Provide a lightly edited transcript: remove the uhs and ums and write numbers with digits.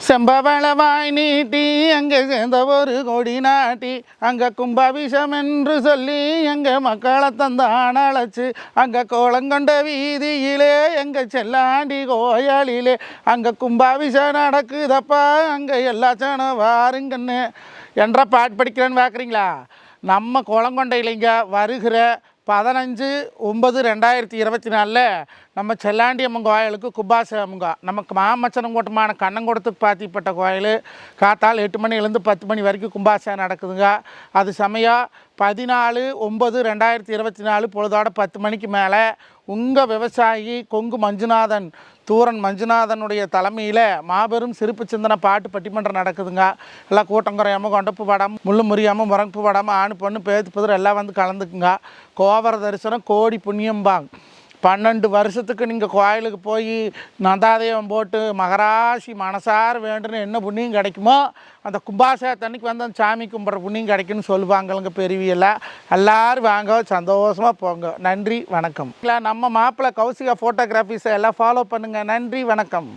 செம்பவளவாய் நீட்டி அங்கே சேர்ந்த ஒரு கொடி நாட்டி அங்கே கும்பாபிஷம் என்று சொல்லி எங்கள் மக்களை தந்தான் அழைச்சி அங்கே கோலங்கொண்ட வீதியிலே எங்கள் செல்லாண்டி கோயாளிலே அங்கே கும்பாபிஷம் நடக்குதப்பா அங்கே எல்லா சனம் வாருங்கன்னு என்ற பாட்டு படிக்கிறேன்னு பார்க்குறீங்களா? நம்ம கோலங்கொண்டையிலைங்க வருகிற 15/9/2024 நம்ம செல்லாண்டியம்மன் கோயிலுக்கு கும்பாபிஷேகம்ங்க. நமக்கு மாமச்சனங்கோட்டமான கண்ணங்கோட்டத்துக்கு பாத்திப்பட்ட கோயில் காத்தால் 8 மணிலேருந்து 10 மணி வரைக்கும் கும்பாபிஷேகம் நடக்குதுங்க. அது சமயம் 14/9/2024 பொழுதோட 10 மணிக்கு மேலே உங்கள் விவசாயி கொங்கு மஞ்சுநாதன் தூரன் மஞ்சுநாதனுடைய தலைமையில் மாபெரும் சிறப்பு சிந்தனை பாட்டு பட்டிமன்றம் நடக்குதுங்க. எல்லாம் கூட்டம் குறையாமல் கொண்டப்பு படாமல் முள்ளு முறியாமல் முறங்கு படாமல் ஆணு பொண்ணு பேத்து புதிர் எல்லாம் வந்து கலந்துக்குங்க. கோவர தரிசனம் கோடி புண்ணியம்பாங்க. 12 வருஷத்துக்கு நீங்கள் கோயிலுக்கு போய் நந்தாதேவம் போட்டு மகராசி மனசார வேண்டுன்னு என்ன புண்ணியம் கிடைக்குமோ அந்த கும்பாபிஷேகத்தன்னைக்கு வந்து அந்த சாமி கும்பிட்ற புண்ணியம் கிடைக்குன்னு சொல்லுவாங்களுங்க பெரியவியெல்லாம். எல்லோரும் வாங்க சந்தோஷமாக போங்க. நன்றி வணக்கம். இல்லை நம்ம மாப்பிள்ளை கௌசிகா ஃபோட்டோகிராஃபிஸை எல்லாம் ஃபாலோ பண்ணுங்கள். நன்றி வணக்கம்.